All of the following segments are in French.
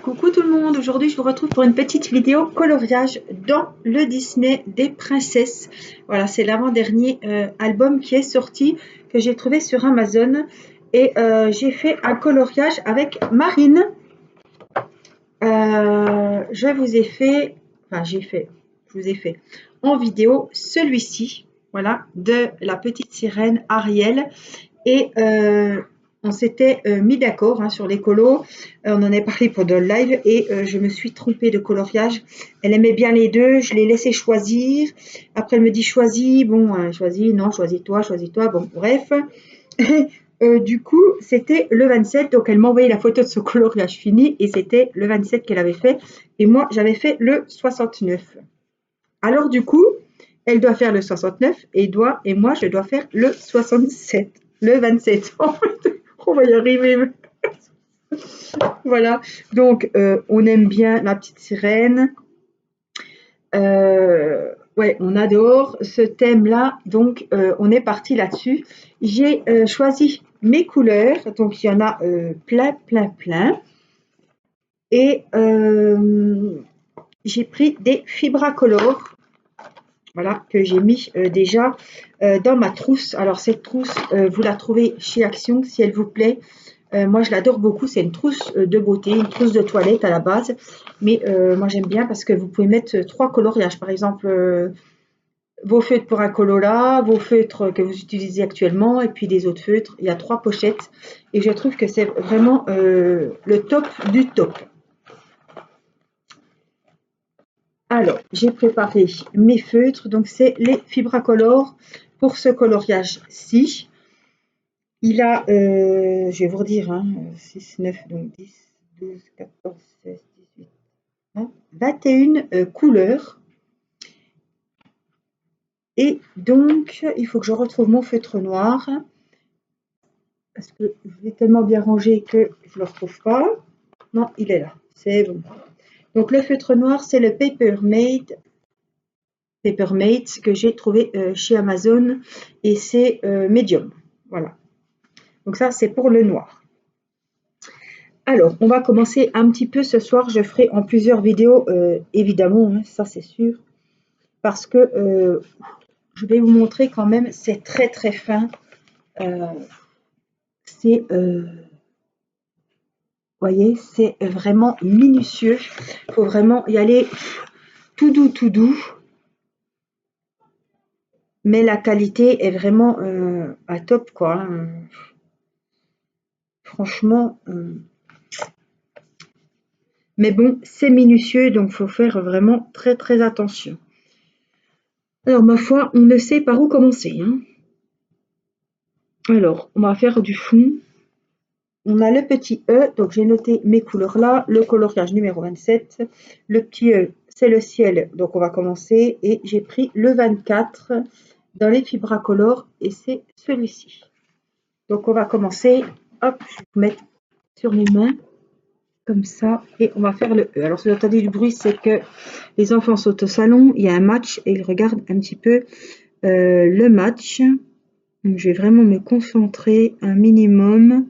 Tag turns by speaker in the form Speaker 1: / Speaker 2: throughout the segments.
Speaker 1: Coucou tout le monde, aujourd'hui je vous retrouve pour une petite vidéo coloriage dans le Disney des princesses. Voilà, c'est l'avant-dernier album qui est sorti, que j'ai trouvé sur Amazon. Et j'ai fait un coloriage avec Marine. Je vous ai fait en vidéo celui-ci, voilà, de la petite sirène Ariel. Et on s'était mis d'accord sur les colos, on en a parlé pendant le live et je me suis trompée de coloriage. Elle aimait bien les deux, je l'ai laissé choisir. Après elle me dit choisis, bon choisis, non choisis toi, bon bref. Du coup c'était le 27, donc elle m'a envoyé la photo de son coloriage fini et c'était le 27 qu'elle avait fait et moi j'avais fait le 69. Alors du coup elle doit faire le 69 et moi je dois faire le 67. Le 27. On va y arriver. Voilà. Donc, on aime bien la petite sirène. Ouais, on adore ce thème-là. Donc, on est parti là-dessus. J'ai choisi mes couleurs. Donc, il y en a plein. Et j'ai pris des Fibracolor. Voilà, que j'ai mis déjà dans ma trousse. Alors cette trousse, vous la trouvez chez Action si elle vous plaît. Moi je l'adore beaucoup, c'est une trousse de beauté, une trousse de toilette à la base. Mais moi j'aime bien parce que vous pouvez mettre 3 coloriages. Par exemple, vos feutres pour un colola, vos feutres que vous utilisez actuellement et puis des autres feutres. Il y a 3 pochettes et je trouve que c'est vraiment le top du top. Alors, j'ai préparé mes feutres, donc c'est les Fibracolor pour ce coloriage-ci. Il a, je vais vous redire, 6, 9, donc 10, 12, 14, 16, 18, 21 couleurs. Et donc, il faut que je retrouve mon feutre noir, parce que je l'ai tellement bien rangé que je ne le retrouve pas. Non, il est là, c'est bon. Donc, le feutre noir, c'est le Papermate que j'ai trouvé chez Amazon et c'est médium. Voilà. Donc ça, c'est pour le noir. Alors, on va commencer un petit peu ce soir. Je ferai en plusieurs vidéos, évidemment, ça c'est sûr. Parce que je vais vous montrer quand même, c'est très fin. C'est, voyez, c'est vraiment minutieux. Il faut vraiment y aller tout doux. Mais la qualité est vraiment à top, quoi. Franchement, mais bon, c'est minutieux, donc il faut faire vraiment très attention. Alors, ma foi, on ne sait par où commencer. Alors, on va faire du fond. On a le petit E, donc j'ai noté mes couleurs là. Le coloriage numéro 27. Le petit E, c'est le ciel, donc on va commencer. Et j'ai pris le 24 dans les Fibracolor et c'est celui-ci. Donc, on va commencer. Hop, je vais vous mettre sur mes mains. Comme ça, et on va faire le E. Alors si vous entendez du bruit, c'est que les enfants sont au salon, il y a un match et ils regardent un petit peu le match. Donc je vais vraiment me concentrer un minimum.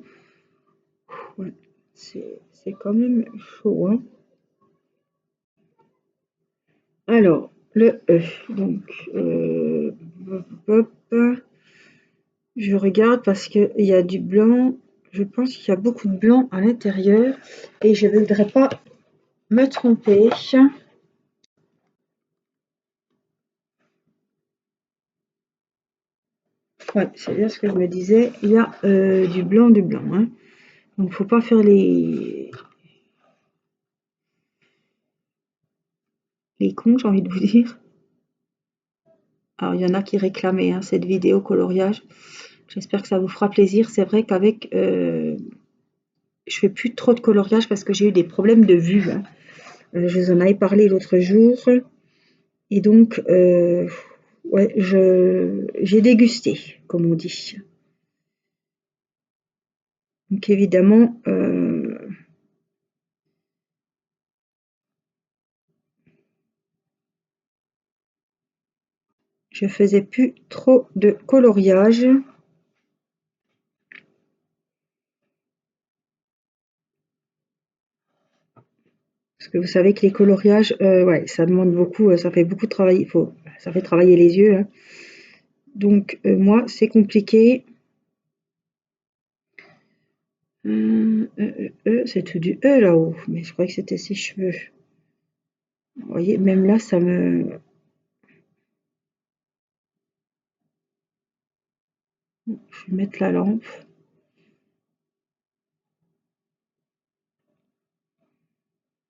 Speaker 1: Ouais, c'est quand même chaud. Alors, le E. Donc, hop, je regarde parce qu'il y a du blanc. Je pense qu'il y a beaucoup de blanc à l'intérieur et je ne voudrais pas me tromper. Ouais, c'est bien ce que je me disais. Il y a du blanc. Donc, il ne faut pas faire les cons, j'ai envie de vous dire. Alors, il y en a qui réclamaient cette vidéo coloriage. J'espère que ça vous fera plaisir. C'est vrai qu'avec... je fais plus trop de coloriage parce que j'ai eu des problèmes de vue. Je vous en avais parlé l'autre jour. Et donc, ouais, j'ai dégusté, comme on dit. Donc, évidemment... je faisais plus trop de coloriage. Parce que vous savez que les coloriages, ouais, ça demande beaucoup, ça fait beaucoup de travail. Ça fait travailler les yeux, hein. Donc moi, c'est compliqué. C'est tout du E là-haut, mais je croyais que c'était ses cheveux. Vous voyez, même là, ça me... Je vais mettre la lampe.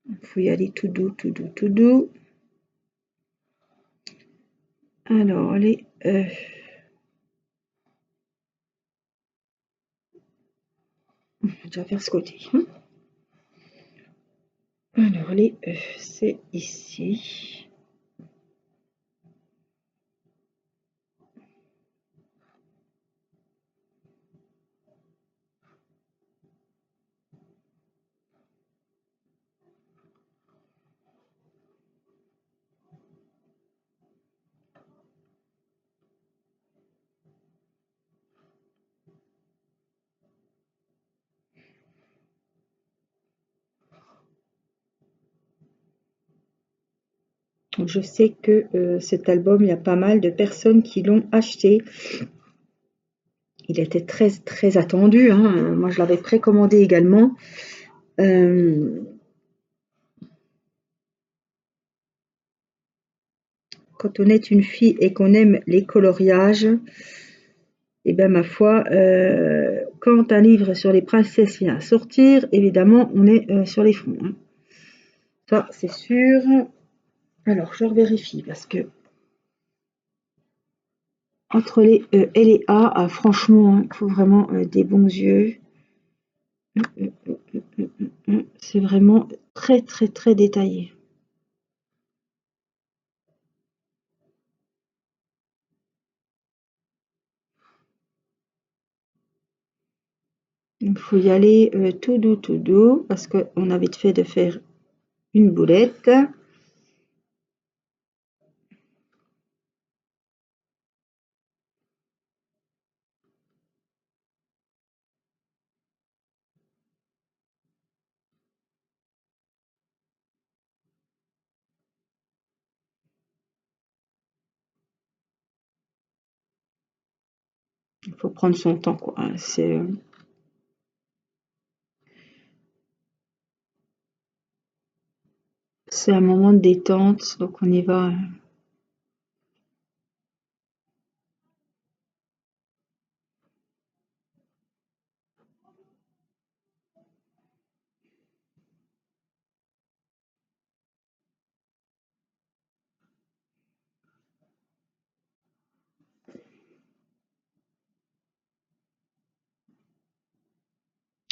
Speaker 1: Il faut y aller tout doux, tout doux, tout doux. Alors, allez, on va déjà faire ce côté. Alors, les c'est ici. Je sais que cet album, il y a pas mal de personnes qui l'ont acheté. Il était très très attendu, hein. Moi, je l'avais précommandé également. Euh, Quand on est une fille et qu'on aime les coloriages, et bien ma foi, quand un livre sur les princesses vient à sortir, évidemment, on est sur les fronts, hein. Ça, c'est sûr. Alors, je revérifie parce que entre les E et les A, ah, franchement, il faut vraiment des bons yeux. C'est vraiment très très très détaillé. Il faut y aller tout doux, parce qu'on a vite fait de faire une boulette. Il faut prendre son temps, quoi, hein. C'est un moment de détente, donc on y va.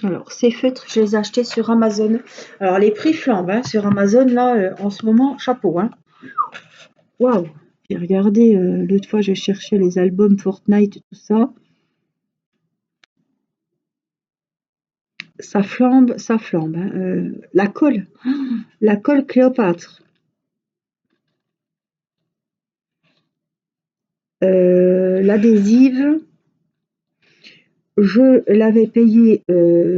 Speaker 1: Alors, ces feutres, je les ai achetés sur Amazon. Alors, les prix flambent, hein, sur Amazon, là, en ce moment, chapeau, hein. Waouh! J'ai regardé, l'autre fois, je cherchais les albums Fortnite, tout ça. Ça flambe, hein. La colle Cléopâtre. L'adhésive, je l'avais payé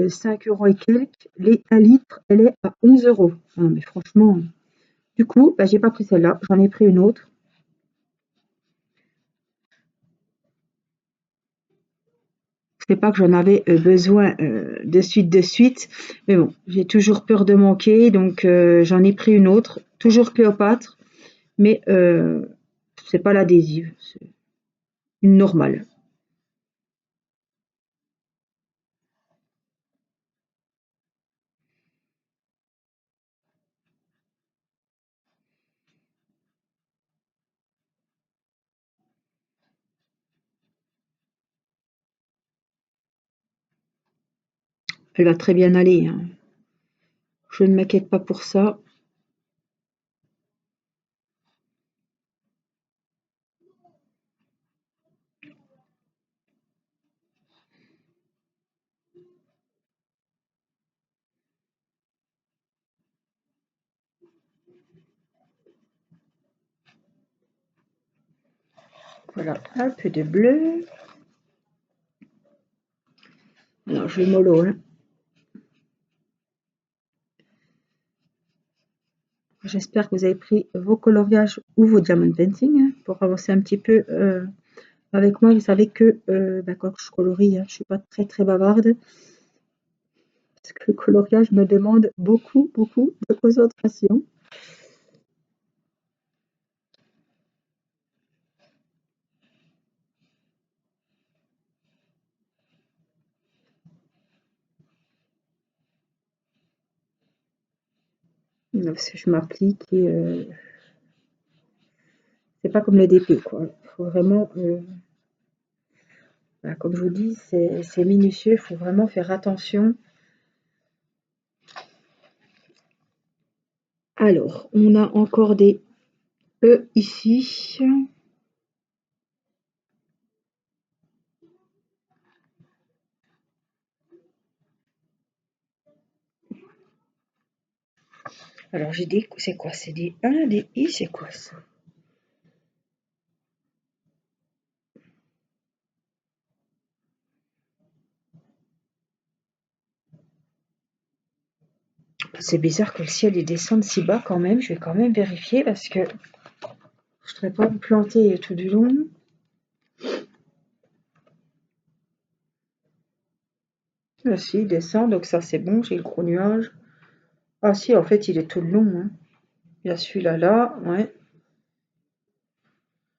Speaker 1: 5 € et quelques. Les 1 litre, elle est à 11 €. Non, mais franchement. Du coup, bah, j'ai pas pris celle-là, j'en ai pris une autre. C'est pas que j'en avais besoin de suite, mais bon, j'ai toujours peur de manquer, donc j'en ai pris une autre, toujours Cléopâtre, mais c'est pas l'adhésive, c'est une normale. Elle va très bien aller, hein. Je ne m'inquiète pas pour ça. Voilà, un peu de bleu. Alors, je vais mollo, hein. J'espère que vous avez pris vos coloriages ou vos diamond painting pour avancer un petit peu avec moi. Vous savez que quand je colorie, je suis pas très très bavarde parce que le coloriage me demande beaucoup de concentration. Parce que je m'applique et c'est pas comme le DP quoi. Il faut vraiment, voilà, comme je vous dis, c'est minutieux, il faut vraiment faire attention. Alors, on a encore des E ici. Alors j'ai des, c'est quoi? C'est des 1, des I, c'est quoi ça? C'est bizarre que le ciel il descende si bas quand même. Je vais quand même vérifier parce que je ne voudrais pas me planter tout du long. Ah si, il descend, donc ça c'est bon, j'ai le gros nuage. Ah si, en fait il est tout le long. Hein. Il y a celui-là là, ouais.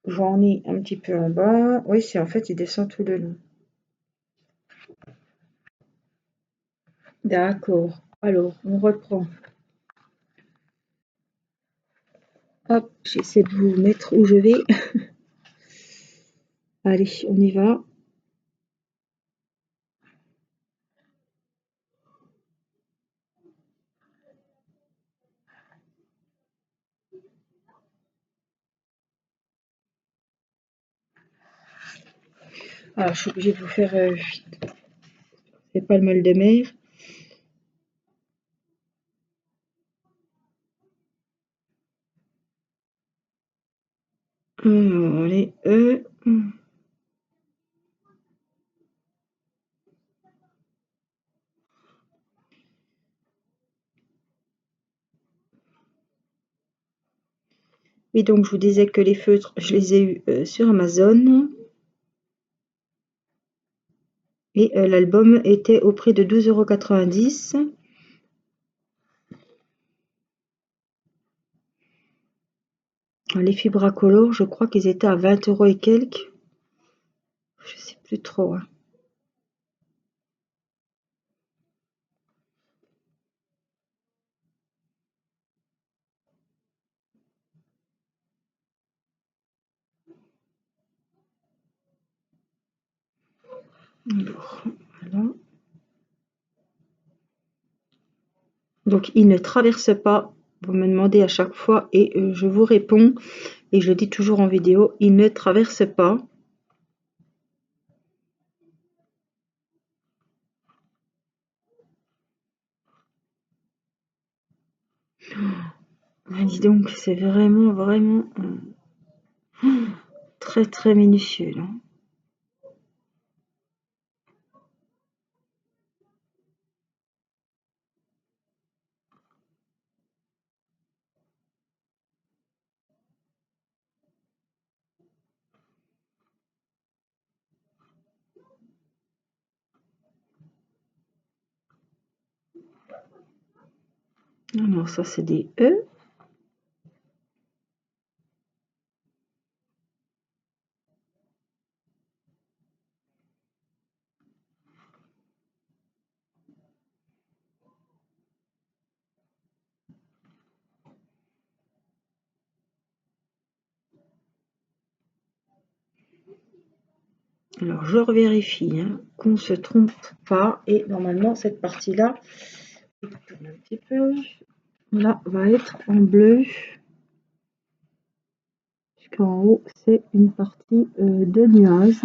Speaker 1: J'en ai un petit peu en bas. Oui, c'est en fait il descend tout le long. D'accord. Alors, on reprend. Hop, j'essaie de vous mettre où je vais. Allez, on y va. Alors, je suis obligée de vous faire vite. C'est pas le mal de mer. Alors, les E. Et donc, je vous disais que les feutres, je les ai eus sur Amazon. Et l'album était au prix de 12,90 €. Les Fibracolor, je crois qu'ils étaient à 20 € et quelques. Je sais plus trop. Hein. Alors, voilà. Donc, il ne traverse pas. Vous me demandez à chaque fois et je vous réponds. Et je le dis toujours en vidéo, il ne traverse pas. Ah, dis donc, c'est vraiment très très minutieux là. Alors ça c'est des E. Alors je revérifie hein, qu'on ne se trompe pas et normalement cette partie-là, je tourne un petit peu, là va être en bleu. Jusqu'en haut c'est une partie de nuages.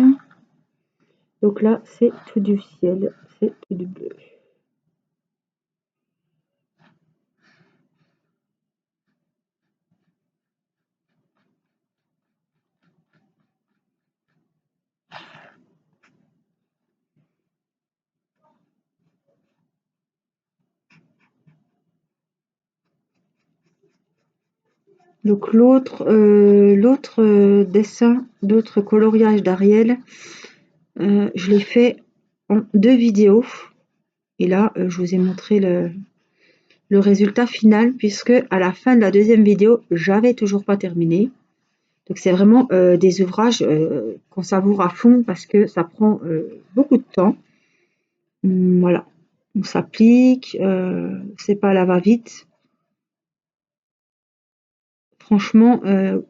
Speaker 1: Donc là c'est tout du ciel, c'est tout du bleu. Donc dessin, l'autre coloriage d'Ariel, je l'ai fait en 2 vidéos. Et là, je vous ai montré le résultat final, puisque à la fin de la deuxième vidéo, j'avais toujours pas terminé. Donc c'est vraiment des ouvrages qu'on savoure à fond parce que ça prend beaucoup de temps. Voilà, on s'applique, c'est pas à la va-vite. Franchement,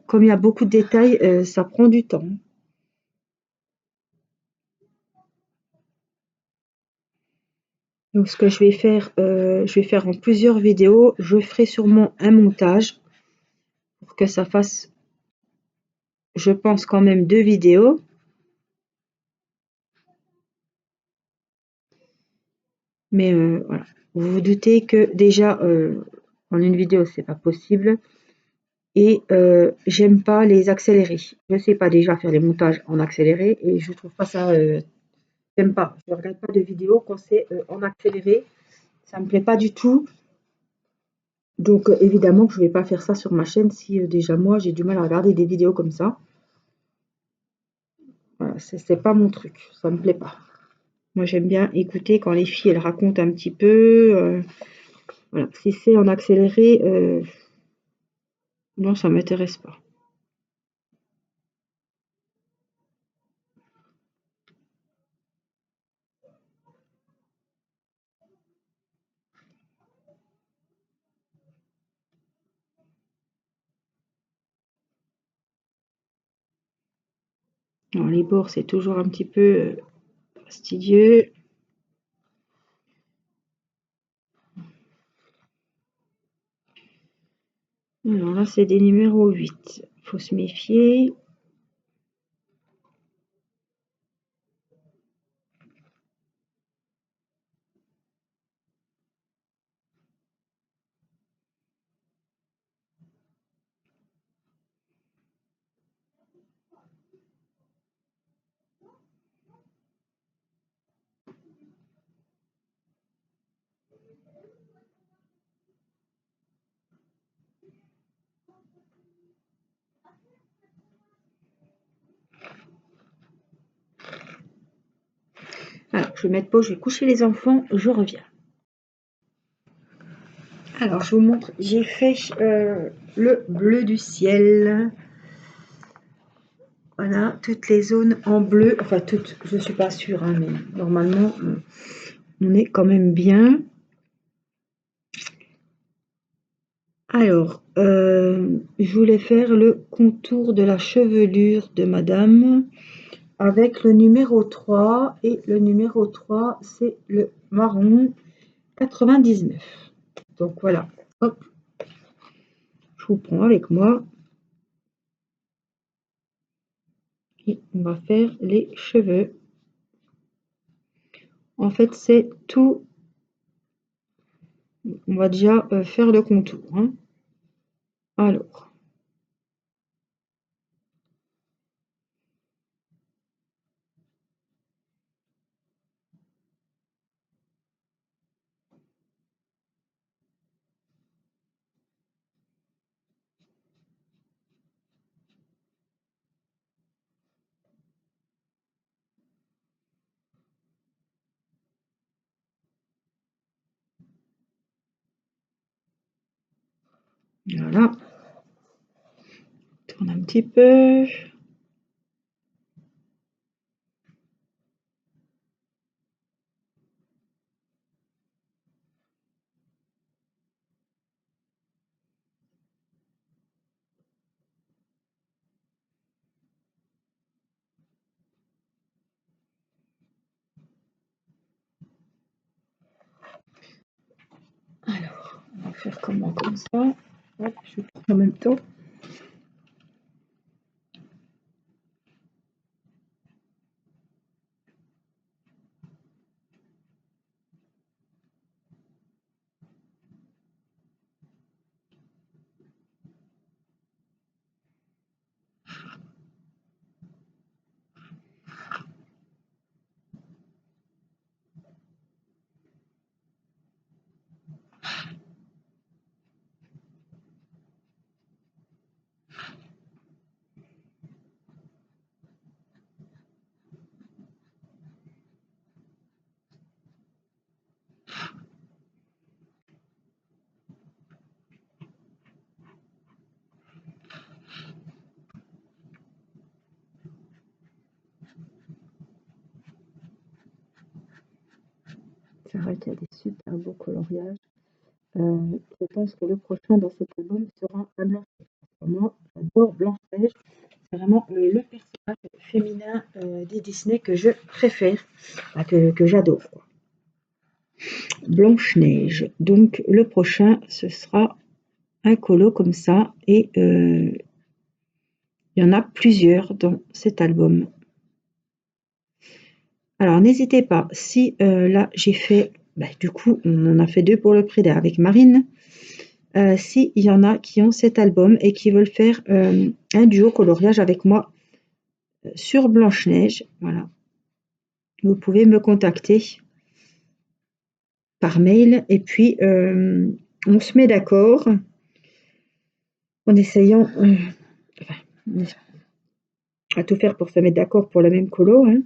Speaker 1: comme il y a beaucoup de détails, ça prend du temps. Donc ce que je vais faire en plusieurs vidéos. Je ferai sûrement un montage pour que ça fasse, je pense, quand même 2 vidéos. Mais voilà, vous vous doutez que déjà en une vidéo c'est pas possible et j'aime pas les accélérés. Je sais pas déjà faire les montages en accéléré et je trouve pas ça, j'aime pas. Je regarde pas de vidéos quand c'est en accéléré, ça me plaît pas du tout. Donc évidemment que je vais pas faire ça sur ma chaîne si déjà moi j'ai du mal à regarder des vidéos comme ça. Voilà, c'est pas mon truc, ça me plaît pas. Moi j'aime bien écouter quand les filles elles racontent un petit peu. Voilà, si c'est en accéléré, non, ça m'intéresse pas. Alors, les bords, c'est toujours un petit peu fastidieux. Alors là, c'est des numéros 8. Faut se méfier. Alors, je vais mettre pause, je vais coucher les enfants, je reviens. Alors, je vous montre, j'ai fait le bleu du ciel. Voilà, toutes les zones en bleu. Enfin, toutes, je ne suis pas sûre, hein, mais normalement, on est quand même bien. Alors, je voulais faire le contour de la chevelure de madame avec le numéro 3. Et le numéro 3, c'est le marron 99. Donc voilà, hop, je vous prends avec moi. Et on va faire les cheveux. En fait, c'est tout. On va déjà faire le contour, hein. Alors, voilà. Tourne un petit peu. Alors, on va faire comment comme ça. Hop, je prends en même temps. vrai qu'il y a des super beaux coloriages. Je pense que le prochain dans cet album sera la Blanche-Neige. Moi, j'adore Blanche-Neige. C'est vraiment le personnage féminin des Disney que je préfère, que j'adore, quoi. Blanche-Neige. Donc le prochain, ce sera un colo comme ça. Et il y en a plusieurs dans cet album. Alors n'hésitez pas, si là j'ai fait, du coup on en a fait 2 pour le prix d'un avec Marine. S'il y en a qui ont cet album et qui veulent faire un duo coloriage avec moi sur Blanche-Neige, voilà, vous pouvez me contacter par mail et puis on se met d'accord en essayant à tout faire pour se mettre d'accord pour la même colo, hein.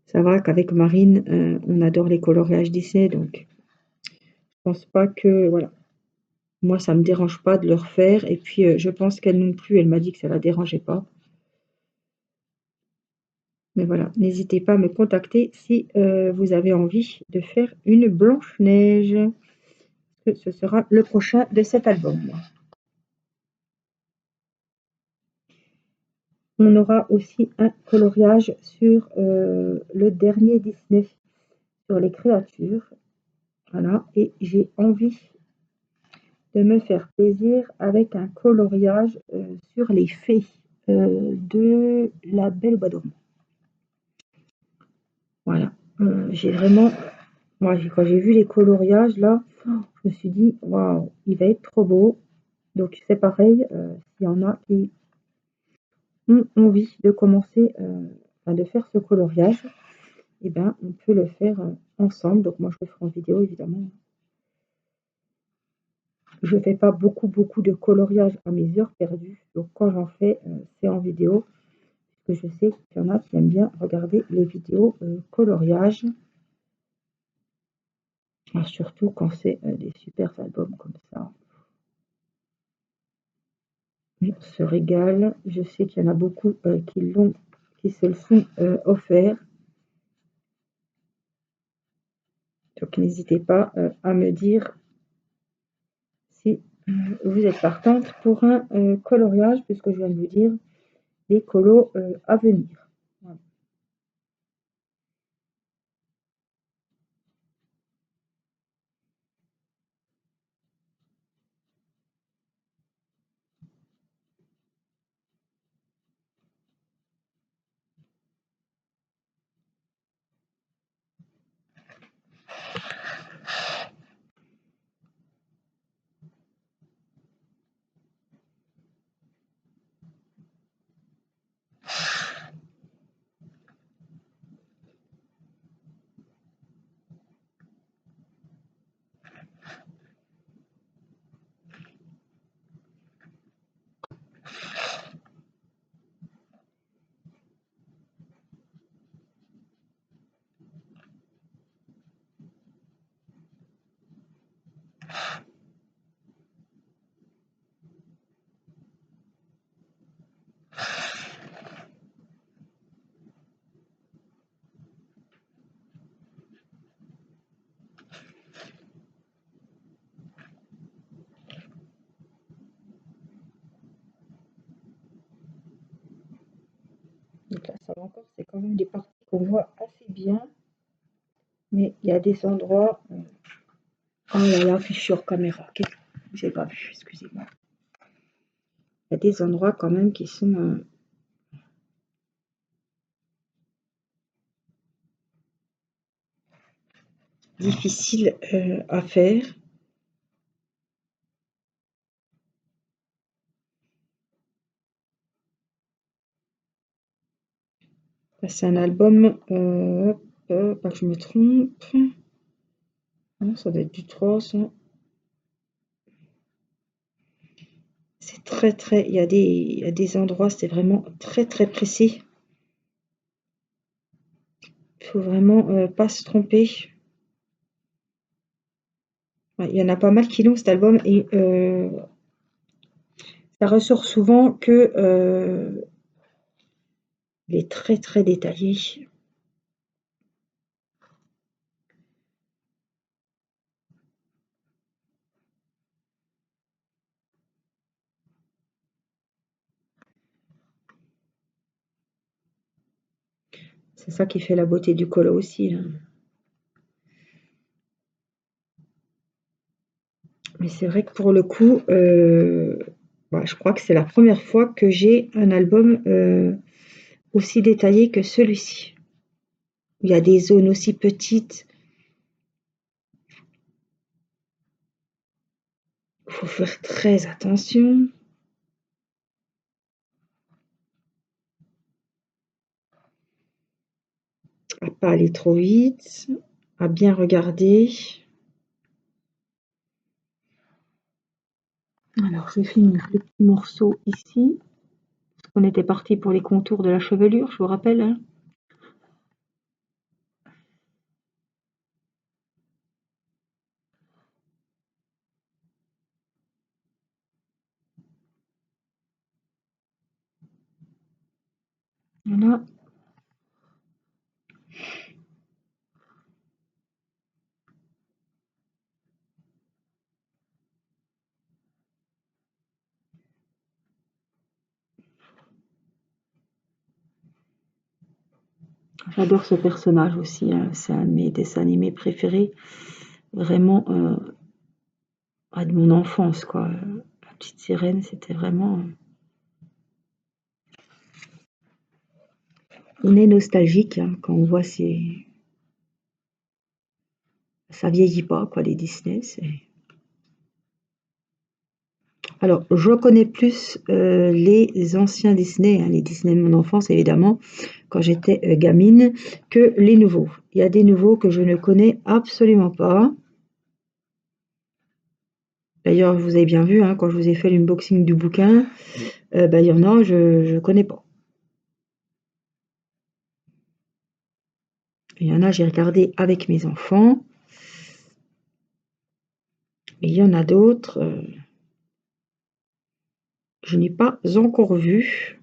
Speaker 1: Ça va qu'avec Marine, on adore les coloriages Disney, donc je pense pas que, voilà. Moi, ça me dérange pas de le refaire et puis je pense qu'elle non plus, elle m'a dit que ça la dérangeait pas. Mais voilà, n'hésitez pas à me contacter si vous avez envie de faire une Blanche-Neige. Ce sera le prochain de cet album. On aura aussi un coloriage sur le dernier Disney, sur les créatures. Voilà, et j'ai envie de me faire plaisir avec un coloriage sur les fées de La Belle au Bois dormant. Voilà, j'ai vraiment, moi, quand j'ai vu les coloriages là, je me suis dit, waouh, il va être trop beau. Donc c'est pareil, s'il y en a qui ont envie de commencer, de faire ce coloriage, et ben on peut le faire ensemble. Donc moi je le ferai en vidéo évidemment. Je fais pas beaucoup de coloriage à mes heures perdues. Donc quand j'en fais, c'est en vidéo. Parce que je sais qu'il y en a qui aiment bien regarder les vidéos coloriage. Alors, surtout quand c'est des super albums comme ça. On se régale. Je sais qu'il y en a beaucoup qui se le sont offerts. Donc n'hésitez pas à me dire si vous êtes partante pour un coloriage, puisque je viens de vous dire les colos à venir. Voilà. Donc là, ça va encore, c'est quand même des parties qu'on voit assez bien. Mais il y a des endroits. Oh là là, fichure caméra. J'ai pas vu, excusez-moi. Il y a des endroits quand même qui sont difficiles à faire. C'est un album, pas que je me trompe. Non, ça doit être du 3, ça. C'est très, il y a des endroits, c'est vraiment très précis. Il faut vraiment pas se tromper. Ouais, il y en a pas mal qui l'ont cet album et ça ressort souvent que il est très détaillé. C'est ça qui fait la beauté du colo aussi, hein. Mais c'est vrai que pour le coup, je crois que c'est la première fois que j'ai un album aussi détaillé que celui-ci. Il y a des zones aussi petites. Il faut faire très attention à pas aller trop vite, à bien regarder. Alors, je finis le petit morceau ici. On était parti pour les contours de la chevelure, je vous rappelle, hein. Voilà. J'adore ce personnage aussi, hein. C'est un de mes dessins animés préférés. Vraiment, de mon enfance, quoi. La petite sirène, c'était vraiment. On est nostalgique, hein, quand on voit ces. Ça vieillit pas, quoi, les Disney. Alors, je connais plus les anciens Disney, hein, les Disney de mon enfance, évidemment, quand j'étais gamine, que les nouveaux. Il y a des nouveaux que je ne connais absolument pas. D'ailleurs, vous avez bien vu, hein, quand je vous ai fait l'unboxing du bouquin, il y en a, je ne connais pas. Il y en a, j'ai regardé avec mes enfants. Et il y en a d'autres, je n'ai pas encore vu.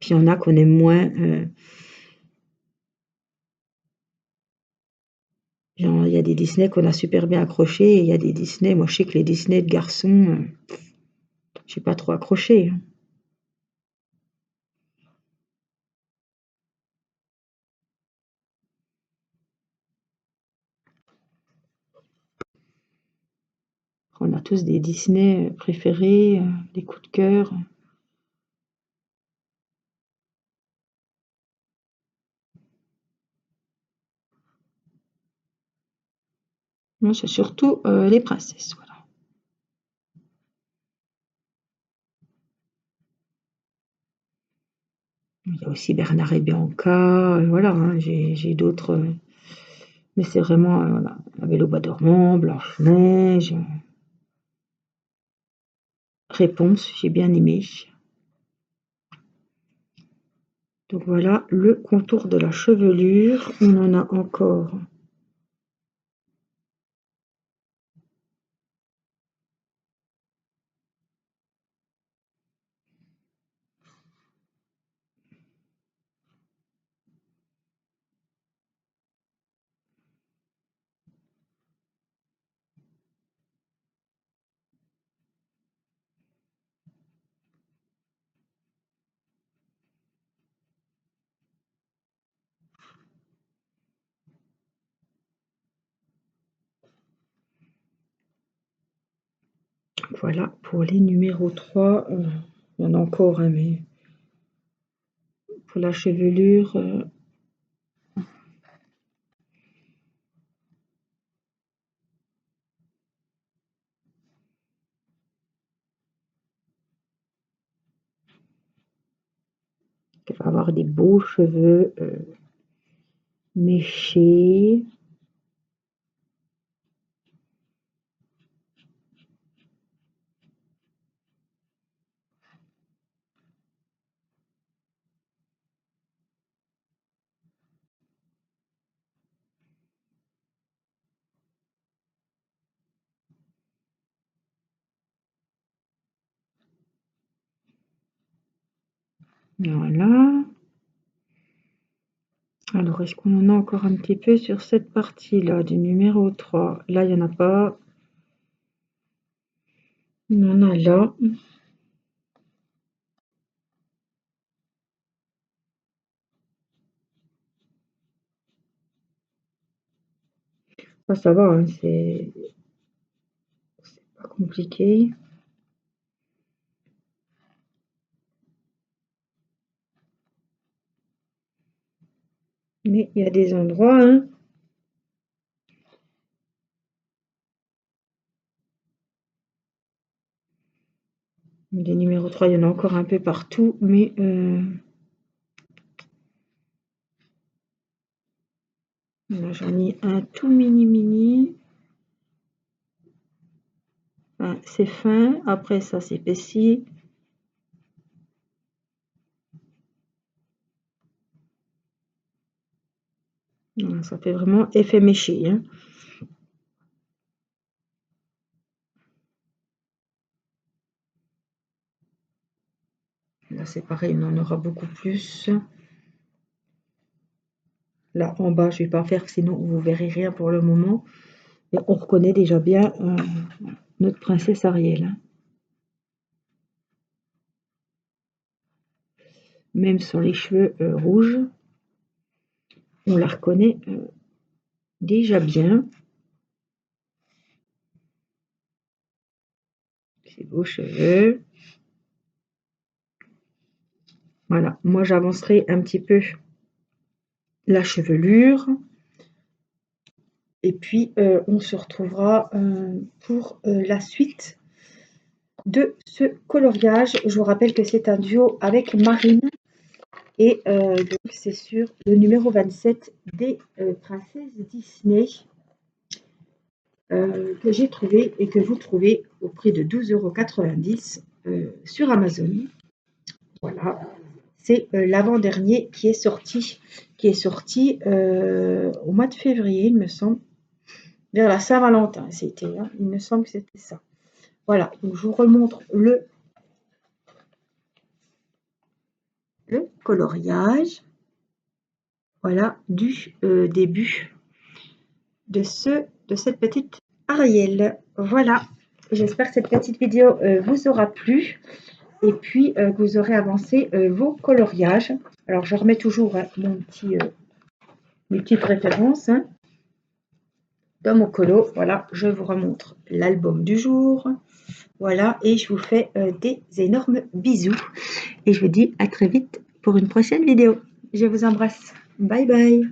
Speaker 1: Puis il y en a qu'on aime moins. Il y a des Disney qu'on a super bien accrochés. Et il y a des Disney, moi je sais que les Disney de garçons, j'ai pas trop accroché, hein. On a tous des Disney préférés, des coups de cœur. Moi, c'est surtout les princesses, voilà. Il y a aussi Bernard et Bianca, voilà, hein, j'ai d'autres. Mais c'est vraiment, voilà, La Belle au bois dormant, Blanche-Neige. Réponse, j'ai bien aimé. Donc voilà le contour de la chevelure. On en a encore. Voilà pour les numéros 3. Il y en a encore, hein, mais pour la chevelure, elle va avoir des beaux cheveux méchés. Voilà. Alors, est-ce qu'on en a encore un petit peu sur cette partie-là du numéro 3? Là, il n'y en a pas. On en a là. Ça va, hein, c'est pas compliqué. Mais il y a des endroits, hein. Des numéros 3, il y en a encore un peu partout, mais là, j'en ai un tout mini. Hein, c'est fin, après ça s'épaissit. Ça fait vraiment effet méché, hein. Là, c'est pareil, on en aura beaucoup plus. Là, en bas, je vais pas faire, sinon vous verrez rien pour le moment. Mais on reconnaît déjà bien notre princesse Ariel, hein. Même sur les cheveux rouges, on la reconnaît déjà bien. Ses beaux cheveux. Voilà, moi j'avancerai un petit peu la chevelure. Et puis on se retrouvera pour la suite de ce coloriage. Je vous rappelle que c'est un duo avec Marine. Et donc c'est sur le numéro 27 des princesses Disney que j'ai trouvé et que vous trouvez au prix de 12,90 € sur Amazon. Voilà, c'est l'avant-dernier qui est sorti au mois de février, il me semble, vers la Saint-Valentin, c'était, hein, il me semble que c'était ça. Voilà, donc je vous remontre le coloriage, voilà, du début de cette petite Ariel. Voilà, j'espère que cette petite vidéo vous aura plu et puis que vous aurez avancé vos coloriages. Alors je remets toujours hein, mes petites références hein, dans mon colo. Voilà, je vous remontre l'album du jour. Voilà, et je vous fais des énormes bisous et je vous dis à très vite pour une prochaine vidéo. Je vous embrasse. Bye bye.